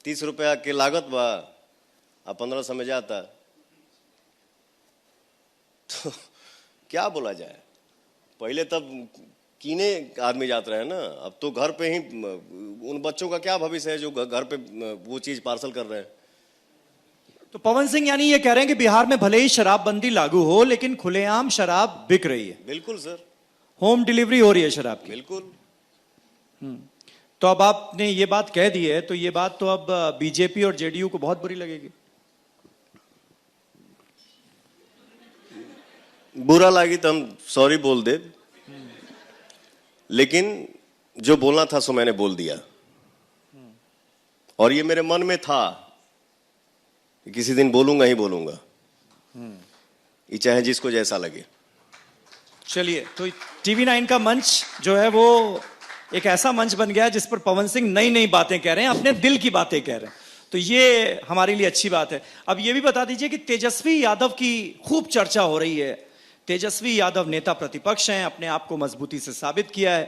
30 रुपया के लागत बा, अब 1500 में जाता, तो क्या बोला जाए। पहले तब कीने आदमी जाते रहे ना, अब तो घर पे ही उन बच्चों का क्या भविष्य है जो घर पे वो चीज पार्सल कर रहे हैं। तो पवन सिंह यानी ये कह रहे हैं कि बिहार में भले ही शराबबंदी लागू हो लेकिन खुलेआम शराब बिक रही है। बिल्कुल सर, होम डिलीवरी हो रही है शराब की। बिल्कुल। तो अब आपने ये बात कह दी है तो ये बात तो अब बीजेपी और जेडीयू को बहुत बुरी लगेगी। बुरा लगी तो हम सॉरी बोल दे, लेकिन जो बोलना था सो मैंने बोल दिया, और ये मेरे मन में था कि किसी दिन बोलूंगा ही बोलूंगा, ये चाहे जिसको जैसा लगे। चलिए, तो टीवी 9 का मंच जो है वो एक ऐसा मंच बन गया जिस पर पवन सिंह नई नई बातें कह रहे हैं, अपने दिल की बातें कह रहे हैं, तो ये हमारे लिए अच्छी बात है। अब ये भी बता दीजिए कि तेजस्वी यादव की खूब चर्चा हो रही है। तेजस्वी यादव नेता प्रतिपक्ष हैं, अपने आप को मजबूती से साबित किया है,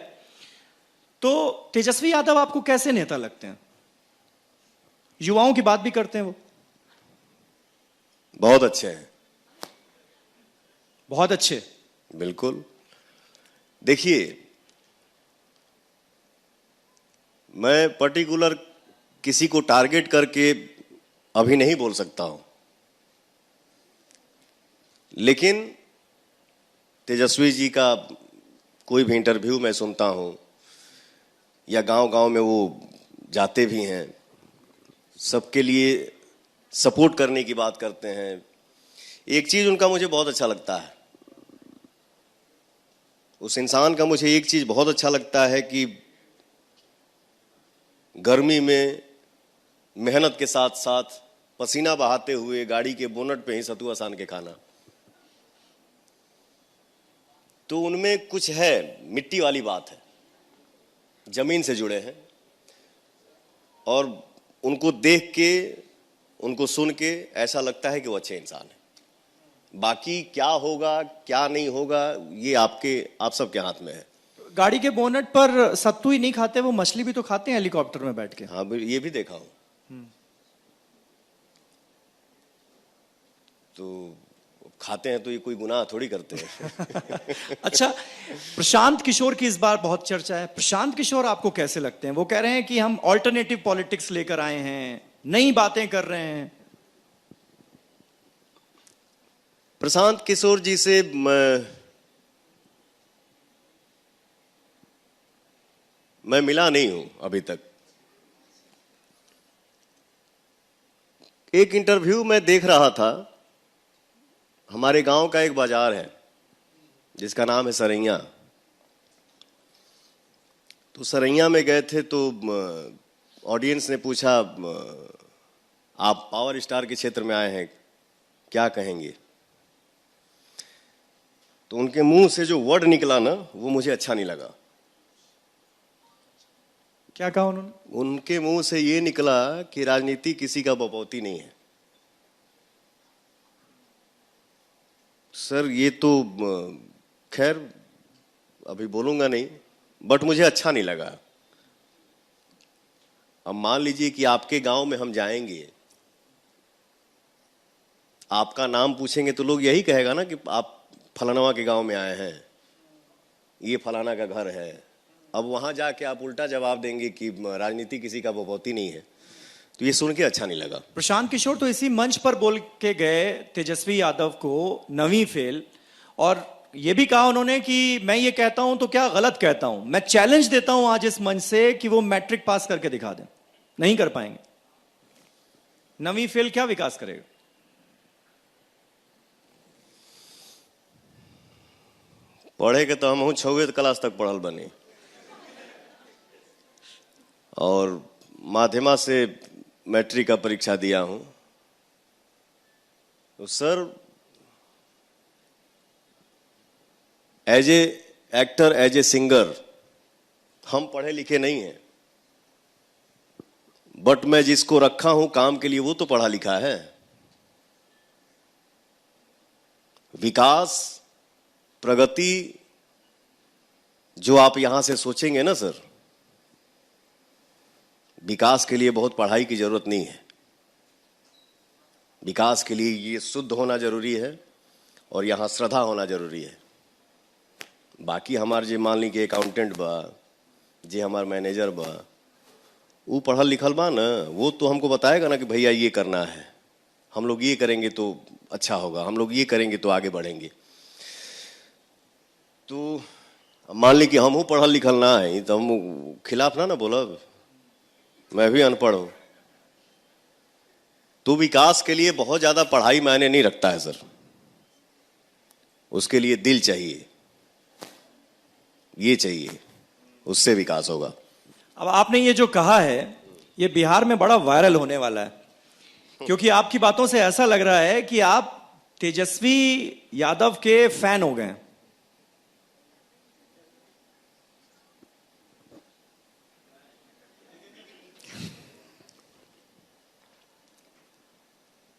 तो तेजस्वी यादव आपको कैसे नेता लगते हैं? युवाओं की बात भी करते हैं वो। बहुत अच्छे हैं, बहुत अच्छे। बिल्कुल। देखिए, मैं पर्टिकुलर किसी को टारगेट करके अभी नहीं बोल सकता हूं, लेकिन तेजस्वी जी का कोई भी इंटरव्यू मैं सुनता हूं या गांव-गांव में वो जाते भी हैं, सबके लिए सपोर्ट करने की बात करते हैं। एक चीज उनका मुझे बहुत अच्छा लगता है, उस इंसान का मुझे एक चीज बहुत अच्छा लगता है कि गर्मी में मेहनत के साथ साथ पसीना बहाते हुए गाड़ी के बोनट पे ही सतुआ सान के खाना, तो उनमें कुछ है, मिट्टी वाली बात है, जमीन से जुड़े हैं, और उनको देख के, उनको सुन के ऐसा लगता है कि वो अच्छे इंसान है। बाकी क्या होगा क्या नहीं होगा ये आप सबके हाथ में है। गाड़ी के बोनट पर सत्तू ही नहीं खाते, वो मछली भी तो खाते हैं हेलीकॉप्टर में बैठ के। हाँ, ये भी देखा हूं। तो खाते हैं तो ये कोई गुनाह थोड़ी करते हैं। अच्छा, प्रशांत किशोर की इस बार बहुत चर्चा है। प्रशांत किशोर आपको कैसे लगते हैं? वो कह रहे हैं कि हम ऑल्टरनेटिव पॉलिटिक्स लेकर आए हैं, नई बातें कर रहे हैं। प्रशांत किशोर जी से मैं मिला नहीं हूं अभी तक। एक इंटरव्यू में देख रहा था, हमारे गांव का एक बाजार है जिसका नाम है सरैया, तो सरैया में गए थे तो ऑडियंस ने पूछा, आप पावर स्टार के क्षेत्र में आए हैं, क्या कहेंगे? तो उनके मुंह से जो वर्ड निकला ना, वो मुझे अच्छा नहीं लगा। क्या कहा उन्होंने? उनके मुंह से ये निकला कि राजनीति किसी का बपौती नहीं है। सर, ये तो खैर अभी बोलूंगा नहीं, बट मुझे अच्छा नहीं लगा। अब मान लीजिए कि आपके गांव में हम जाएंगे, आपका नाम पूछेंगे तो लोग यही कहेगा ना कि आप फलानवा के गांव में आए हैं, ये फलाना का घर है। अब वहां जाके आप उल्टा जवाब देंगे कि राजनीति किसी का बपौती नहीं है, तो ये सुन के अच्छा नहीं लगा। प्रशांत किशोर तो इसी मंच पर बोल के गए तेजस्वी यादव को नवी फेल, और ये भी कहा उन्होंने कि मैं ये कहता हूं तो क्या गलत कहता हूं, मैं चैलेंज देता हूं आज इस मंच से कि वो मैट्रिक पास करके दिखा दें। नहीं कर पाएंगे। नवी फेल क्या विकास करेगा? पढ़े के तो हम 6वीं क्लास तक पढ़ल बने, और माध्यमा से मैट्रिक का परीक्षा दिया हूं। तो sir, as a actor, as a singer, हम पढ़े लिखे नहीं हैं, बट मैं जिसको रखा हूं काम के लिए वो तो पढ़ा लिखा है। विकास, प्रगति जो आप यहां से सोचेंगे ना सर, विकास के लिए बहुत पढ़ाई की जरूरत नहीं है। विकास के लिए ये शुद्ध होना जरूरी है और यहाँ श्रद्धा होना जरूरी है। बाकी हमार जे मान ली कि अकाउंटेंट बा, जे हमार मैनेजर बा, वो पढ़ल लिखल बा ना, वो तो हमको बताएगा ना कि भैया ये करना है, हम लोग ये करेंगे तो अच्छा होगा, हम लोग ये करेंगे तो आगे बढ़ेंगे। तो मान ली कि हम पढ़ल लिखल ना है तो हम खिलाफ ना बोलब, मैं भी अनपढ़ हूं। तो विकास के लिए बहुत ज्यादा पढ़ाई मायने नहीं रखता है सर, उसके लिए दिल चाहिए, ये चाहिए, उससे विकास होगा। अब आपने ये जो कहा है ये बिहार में बड़ा वायरल होने वाला है, क्योंकि आपकी बातों से ऐसा लग रहा है कि आप तेजस्वी यादव के फैन हो गए।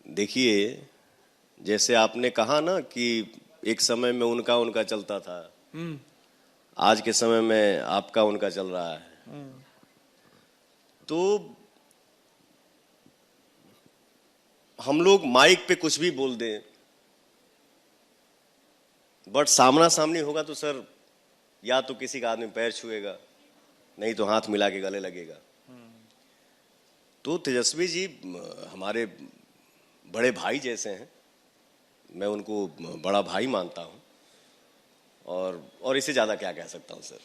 देखिए, जैसे आपने कहा ना कि एक समय में उनका चलता था, आज के समय में आपका उनका चल रहा है। तो हम लोग माइक पे कुछ भी बोल दें, बट सामना सामनी होगा तो सर या तो किसी का आदमी पैर छुएगा, नहीं तो हाथ मिला के गले लगेगा। तो तेजस्वी जी हमारे बड़े भाई जैसे हैं, मैं उनको बड़ा भाई मानता हूं, और इससे ज्यादा क्या कह सकता हूं सर।